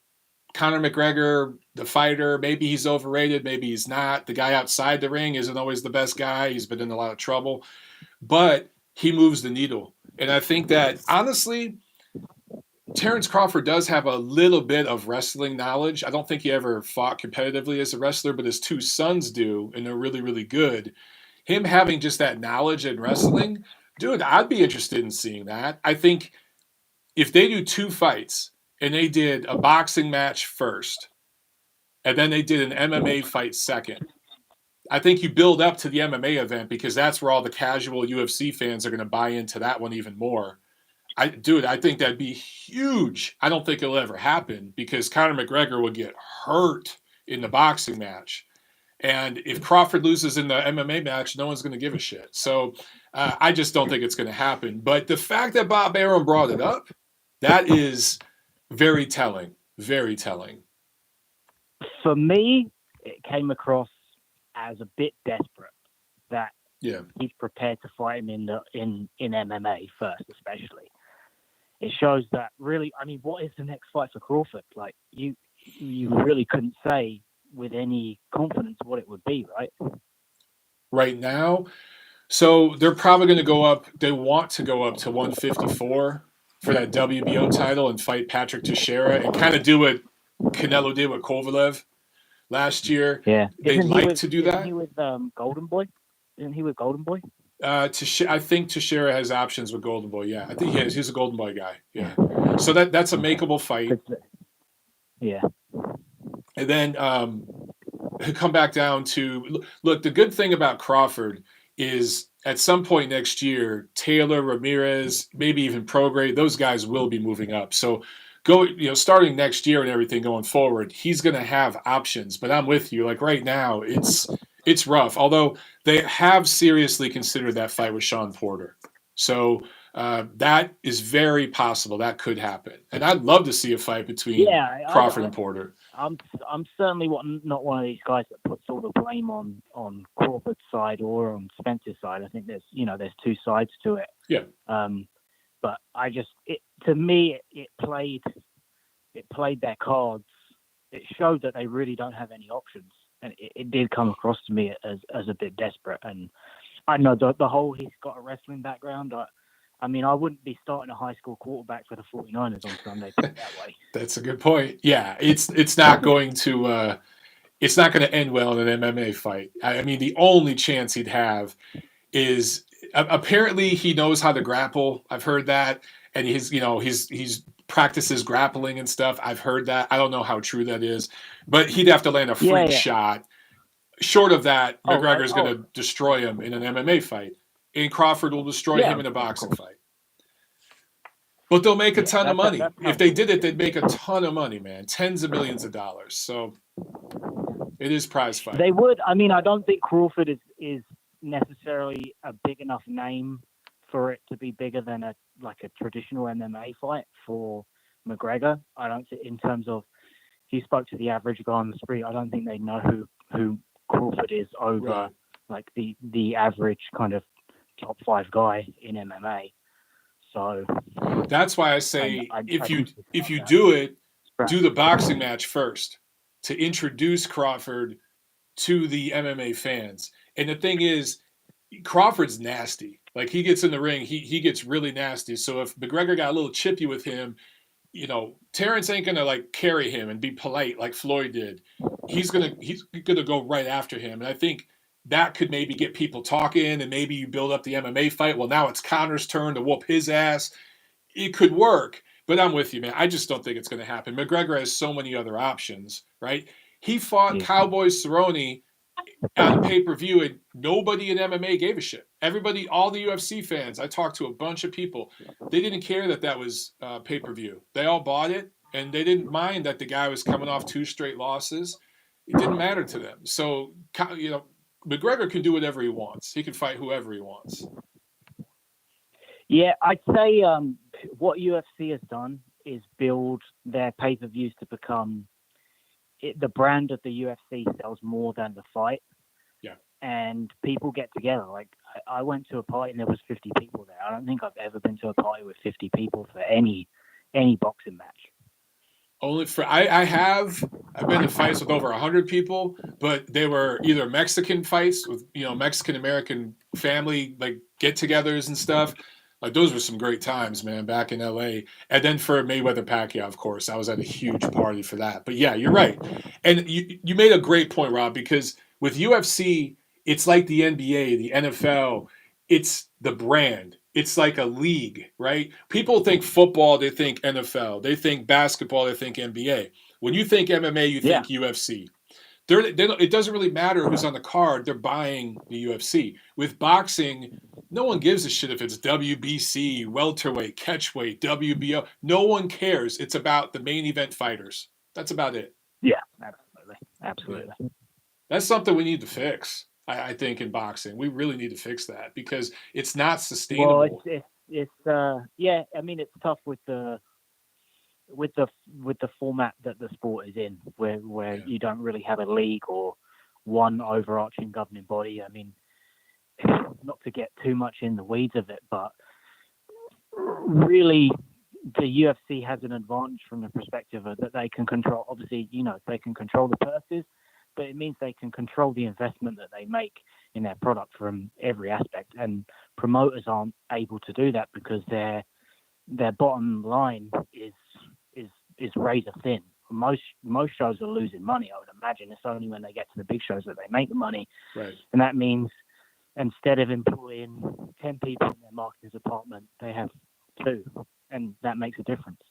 Conor McGregor, the fighter, maybe he's overrated, maybe he's not. The guy outside the ring isn't always the best guy. He's been in a lot of trouble. But he moves the needle. And I think that, honestly, Terrence Crawford does have a little bit of wrestling knowledge. I don't think he ever fought competitively as a wrestler, but his two sons do, and they're really, really good. Him having just that knowledge in wrestling, dude, I'd be interested in seeing that. I think if they do two fights and they did a boxing match first and then they did an MMA fight second, I think you build up to the MMA event because that's where all the casual UFC fans are going to buy into that one even more. I think that'd be huge. I don't think it'll ever happen because Conor McGregor would get hurt in the boxing match. And if Crawford loses in the MMA match, no one's going to give a shit. So I just don't think it's going to happen. But the fact that Bob Arum brought it up, that is very telling. Very telling. For me, it came across as a bit desperate that he's prepared to fight him in MMA first, especially. It shows that really, I mean, what is the next fight for Crawford? Like you really couldn't say with any confidence what it would be, right? Right now, so they're probably going to go up. They want to go up to 154 for that WBO title and fight Patrick Teixeira and kind of do what Canelo did with Kovalev last year. Yeah, they'd like to do that. Isn't he with Golden Boy? Isn't he with Golden Boy? I think Teixeira has options with Golden Boy. Yeah, I think he is. He's a Golden Boy guy. Yeah, so that's a makeable fight. Yeah. And then come back down to look. The good thing about Crawford is at some point next year, Taylor, Ramirez, maybe even Prograis, those guys will be moving up. So starting next year and everything going forward, he's going to have options. But I'm with you. Like right now, it's rough. Although they have seriously considered that fight with Sean Porter. So that is very possible. That could happen. And I'd love to see a fight between Crawford and Porter. I'm certainly not one of these guys that puts all the blame on Crawford's side or on Spencer's side. I think there's two sides to it. Yeah. But to me it played their cards. It showed that they really don't have any options, and it did come across to me as a bit desperate. And I know the whole he's got a wrestling background. I mean, I wouldn't be starting a high school quarterback for the 49ers on Sunday that way. That's a good point. Yeah, it's not going to end well in an MMA fight. I mean, the only chance he'd have is apparently he knows how to grapple. I've heard that, and he's practices grappling and stuff. I've heard that. I don't know how true that is, but he'd have to land a freak shot. Short of that, McGregor's going to destroy him in an MMA fight. And Crawford will destroy him in a boxing fight. But they'll make a ton of money. If they did it, they'd make a ton of money, man. Tens of millions of dollars. So it is prize fight. They would. I mean, I don't think Crawford is necessarily a big enough name for it to be bigger than a traditional MMA fight for McGregor. I don't think, in terms of, if you spoke to the average guy on the street, I don't think they know who Crawford is over the average kind of top 5 guy in MMA. So that's why I say if you do it, do the boxing match first to introduce Crawford to the MMA fans. And the thing is, Crawford's nasty. Like, he gets in the ring, he gets really nasty. So if McGregor got a little chippy with him, Terrence ain't gonna carry him and be polite like Floyd did. He's gonna go right after him. And I think that could maybe get people talking, and maybe you build up the MMA fight. Well, now it's Conor's turn to whoop his ass. It could work, but I'm with you, man. I just don't think it's going to happen. McGregor has so many other options, right? He fought Cowboy Cerrone on pay-per-view, and nobody in MMA gave a shit. Everybody, all the UFC fans, I talked to a bunch of people, they didn't care that was pay-per-view. They all bought it, and they didn't mind that the guy was coming off 2 straight losses. It didn't matter to them. So, McGregor can do whatever he wants. He can fight whoever he wants. Yeah, I'd say what UFC has done is build their pay-per-views to become the brand of the UFC sells more than the fight. Yeah. And people get together. Like, I went to a party and there was 50 people there. I don't think I've ever been to a party with 50 people for any boxing match. I've been to fights with over 100 people, but they were either Mexican fights with Mexican American family get-togethers and stuff. Like, those were some great times, man, back in LA. And then for Mayweather Pacquiao, of course, I was at a huge party for that. But yeah, you're right. And you made a great point, Rob, because with UFC, it's like the NBA, the NFL. It's the brand. It's like a league, right? People think football, they think NFL. They think basketball, they think NBA. When you think MMA, you think UFC. It doesn't really matter who's on the card. They're buying the UFC. With boxing, no one gives a shit if it's WBC, welterweight, catchweight, WBO. No one cares. It's about the main event fighters. That's about it. Yeah, absolutely. That's something we need to fix. I think in boxing, we really need to fix that because it's not sustainable. Well, it's I mean, it's tough with the format that the sport is in, where you don't really have a league or one overarching governing body. I mean, not to get too much in the weeds of it, but really, the UFC has an advantage from the perspective of that they can control. Obviously, they can control the purses, but it means they can control the investment that they make in their product from every aspect. And promoters aren't able to do that because their bottom line is razor thin. Most shows are losing money. I would imagine it's only when they get to the big shows that they make the money. Right. And that means instead of employing 10 people in their marketing department, they have 2, and that makes a difference.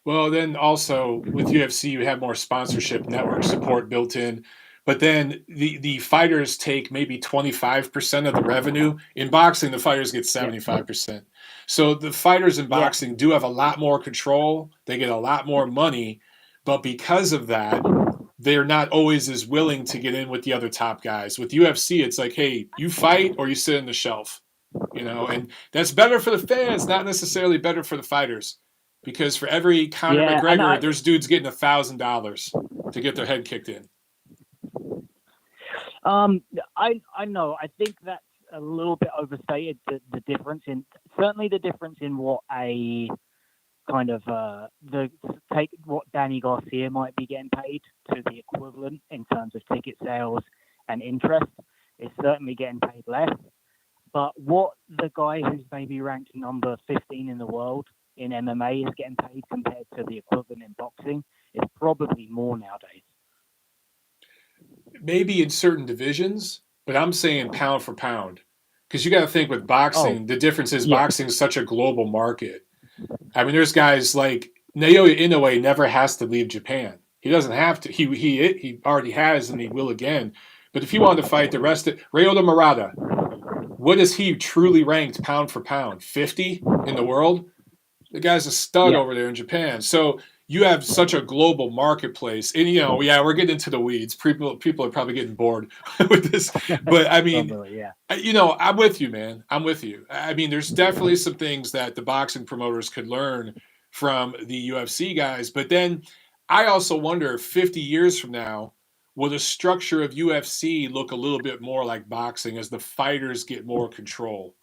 Well, then also with UFC, you have more sponsorship network support built in. but then the fighters take maybe 25% of the revenue. In boxing, the fighters get 75%. So the fighters in boxing do have a lot more control. They get a lot more money, but because of that, they're not always as willing to get in with the other top guys. With UFC, it's like, hey, you fight or you sit on the shelf, and that's better for the fans, not necessarily better for the fighters. Because for every Conor McGregor, there's dudes getting $1,000 to get their head kicked in. I know. I think that's a little bit overstated. The difference in what a kind of what Danny Garcia might be getting paid to the equivalent in terms of ticket sales and interest is certainly getting paid less. But what the guy who's maybe ranked number 15 in the world in MMA is getting paid compared to the equivalent in boxing is probably more nowadays. Maybe in certain divisions, but I'm saying pound for pound. Because you got to think with boxing, the difference is boxing is such a global market. I mean, there's guys like Naoya Inoue never has to leave Japan. He doesn't have to. He already has, and he will again. But if he wanted to fight the rest of Ryota Murata, what is he truly ranked pound for pound? 50 in the world? The guy's a stud over there in Japan. So you have such a global marketplace. And, we're getting into the weeds. People are probably getting bored with this. But, I mean, I'm with you, man. I'm with you. I mean, there's definitely some things that the boxing promoters could learn from the UFC guys. But then I also wonder, 50 years from now, will the structure of UFC look a little bit more like boxing as the fighters get more control?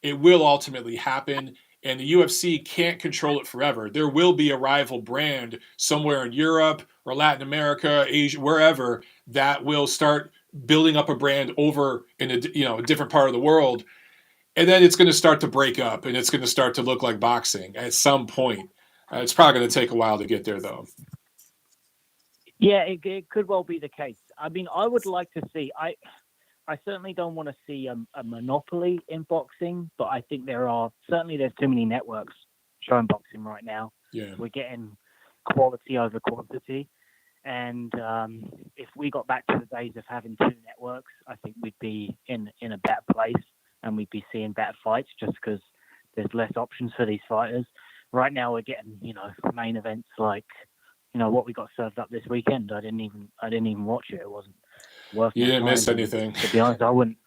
It will ultimately happen. And the UFC can't control it forever. There will be a rival brand somewhere in Europe or Latin America, Asia, wherever, that will start building up a brand over in a different part of the world. And then it's going to start to break up, and it's going to start to look like boxing at some point. It's probably going to take a while to get there, though. Yeah, it could well be the case. I mean, I would like to see... I certainly don't want to see a monopoly in boxing, but I think there's too many networks showing boxing right now. Yeah. We're getting quality over quantity. And if we got back to the days of having two networks, I think we'd be in a better place and we'd be seeing better fights just because there's less options for these fighters. Right now we're getting, main events like, what we got served up this weekend. I didn't even watch it. It wasn't worth it. You didn't miss anything. To be honest, I wouldn't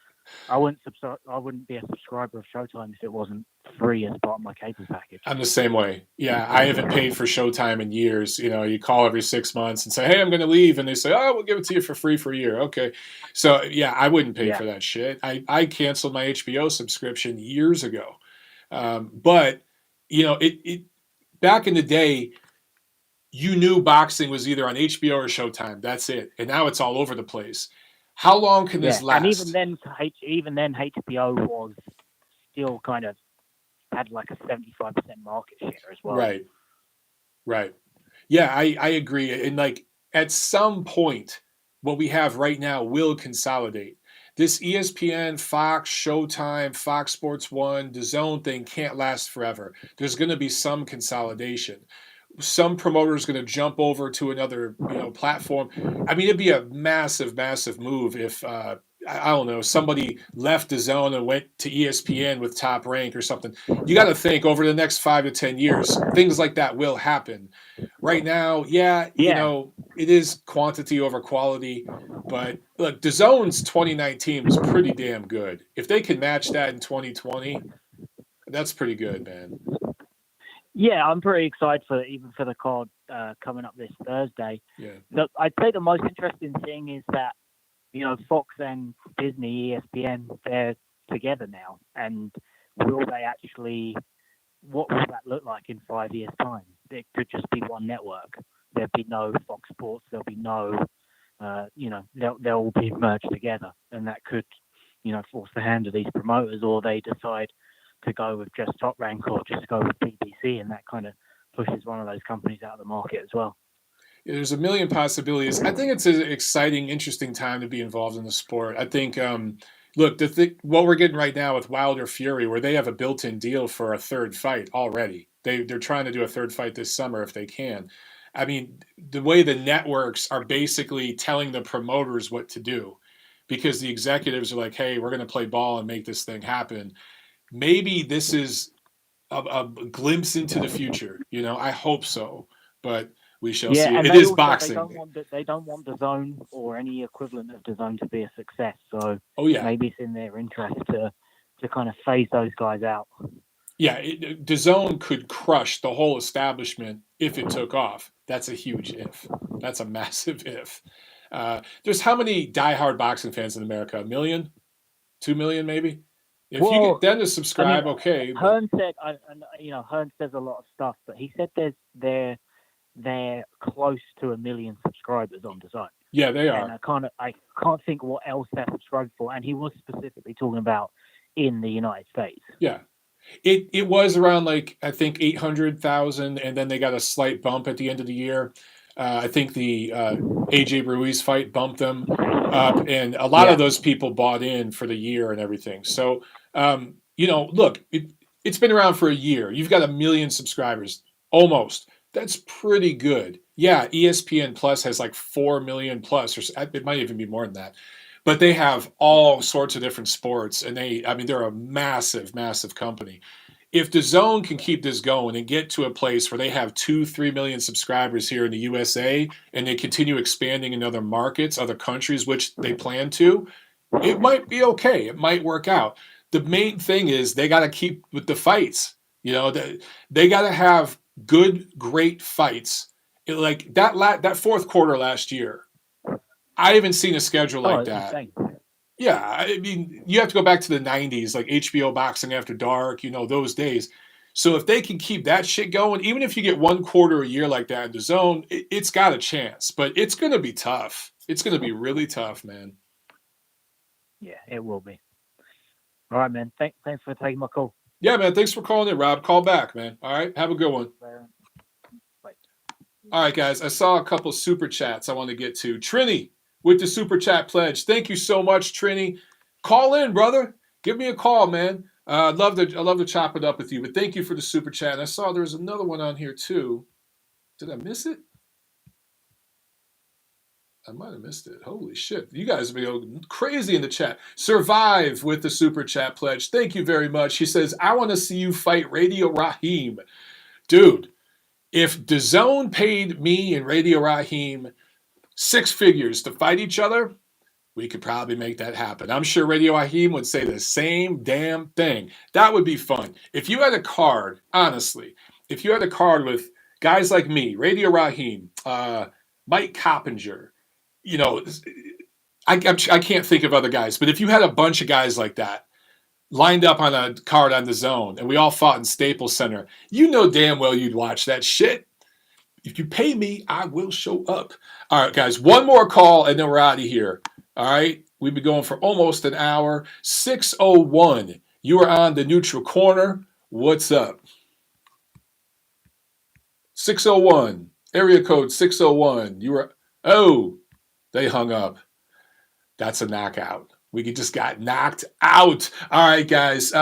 be a subscriber of Showtime if it wasn't free as part of my cable package. I'm the same way. Yeah, I haven't paid for Showtime in years. You call every 6 months and say, hey, I'm going to leave. And they say, oh, we'll give it to you for free for a year. Okay. So, yeah, I wouldn't pay for that shit. I canceled my HBO subscription years ago. But, it back in the day, you knew boxing was either on HBO or Showtime. That's it. And now it's all over the place. How long can this last? And even then, HBO was still kind of had like a 75% market share as well. Right. Yeah, I agree. And like at some point, what we have right now will consolidate. This ESPN, Fox, Showtime, Fox Sports 1, DAZN thing can't last forever. There's going to be some consolidation. Some promoter is going to jump over to another, platform. I mean, it'd be a massive, massive move if, I don't know, somebody left DAZN and went to ESPN with Top Rank or something. You got to think over the next 5 to 10 years, things like that will happen. Right now, it is quantity over quality. But look, DAZN's 2019 was pretty damn good. If they can match that in 2020, that's pretty good, man. Yeah, I'm pretty excited for the card coming up this Thursday. Yeah. Look, I'd say the most interesting thing is that, Fox and Disney, ESPN, they're together now. And will they actually, what will that look like in 5 years' time? It could just be one network. There'll be no Fox Sports. There'll be no, they'll all be merged together. And that could, force the hand of these promoters, or they decide to go with just Top Rank or just go with BBC, and that kind of pushes one of those companies out of the market as well. Yeah, there's a million possibilities. I think it's an exciting, interesting time to be involved in the sport. I think, look, what we're getting right now with Wilder Fury, where they have a built-in deal for a third fight already. They're trying to do a third fight this summer if they can. I mean, the way the networks are basically telling the promoters what to do, because the executives are like, hey, we're going to play ball and make this thing happen. Maybe this is a glimpse into the future. I hope so, but we shall see. And it they is also, boxing. They don't want the zone or any equivalent of the zone to be a success. So maybe it's in their interest to kind of phase those guys out. Yeah, the zone could crush the whole establishment if it took off. That's a huge if. That's a massive if. There's how many diehard boxing fans in America? 1 million? 2 million maybe? If you get them to subscribe, okay. Hearn said, Hearn says a lot of stuff, but he said they're close to 1 million subscribers on the zone. Yeah, they are. And I can't think what else they're subscribed for. And he was specifically talking about in the United States. Yeah. It was around, like, I think 800,000, and then they got a slight bump at the end of the year. I think the AJ Ruiz fight bumped them up, and a lot of those people bought in for the year and everything. So, look, it's been around for a year. You've got 1 million subscribers, almost. That's pretty good. Yeah, ESPN Plus has like 4 million plus, or it might even be more than that. But they have all sorts of different sports, and they're a massive, massive company. If the zone can keep this going and get to a place where they have 2-3 million subscribers here in the USA, and they continue expanding in other markets, other countries, which they plan to, it might be okay. It might work out. The main thing is they got to keep with the fights. They got to have good, great fights. Like that fourth quarter last year, I haven't seen a schedule like that. Insane. Yeah, I mean, you have to go back to the 90s, like HBO Boxing After Dark, those days. So if they can keep that shit going, even if you get one quarter a year like that in the zone, it's got a chance. But it's going to be tough. It's going to be really tough, man. Yeah, it will be. All right, man. Thanks for taking my call. Yeah, man. Thanks for calling in, Rob. Call back, man. All right. Have a good one. Bye. All right, guys. I saw a couple super chats I want to get to. Trini with the super chat pledge. Thank you so much, Trini. Call in, brother. Give me a call, man. I'd love to chop it up with you. But thank you for the super chat. And I saw there was another one on here too. Did I miss it? I might have missed it. Holy shit. You guys have been going crazy in the chat. Survive with the super chat pledge. Thank you very much. He says, I want to see you fight Radio Raheem. Dude, if DAZN paid me and Radio Raheem 6 figures to fight each other, we could probably make that happen. I'm sure Radio Raheem would say the same damn thing. That would be fun. If you had a card, honestly, if you had a card with guys like me, Radio Raheem, Mike Coppinger, I can't think of other guys, but if you had a bunch of guys like that lined up on a card on the zone and we all fought in Staples Center, damn well you'd watch that shit. If you pay me, I will show up. All right, guys, one more call and then we're out of here. All right, we've been going for almost an hour. 601, you are on the neutral corner. What's up? 601, area code 601. They hung up. That's a knockout. We just got knocked out. All right, guys.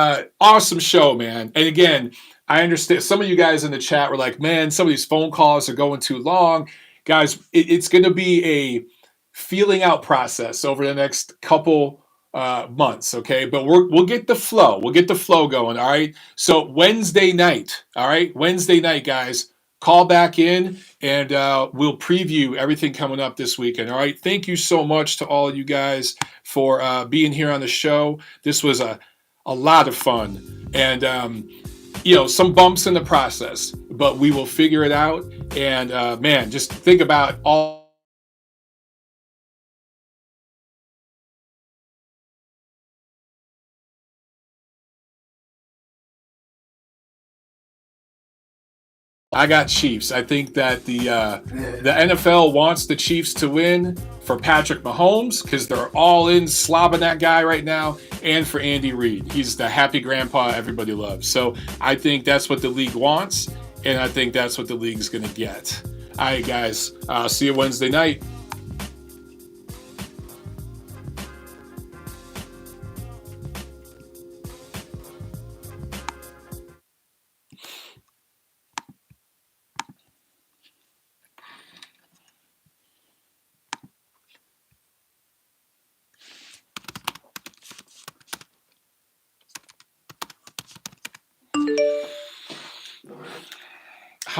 Awesome show, man. And again, I understand some of you guys in the chat were like, man, some of these phone calls are going too long. Guys, it's going to be a feeling out process over the next couple months, okay? But we'll get the flow. We'll get the flow going, all right? So Wednesday night, all right? Wednesday night, guys. Call back in, and we'll preview everything coming up this weekend. All right. Thank you so much to all of you guys for being here on the show. This was a lot of fun, and some bumps in the process, but we will figure it out. And man, just think about all. I got Chiefs. I think that the NFL wants the Chiefs to win for Patrick Mahomes because they're all in slobbing that guy right now, and for Andy Reid. He's the happy grandpa everybody loves. So I think that's what the league wants, and I think that's what the league's going to get. All right, guys. See you Wednesday night.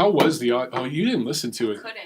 How was the? Oh, you didn't listen to it. Couldn't.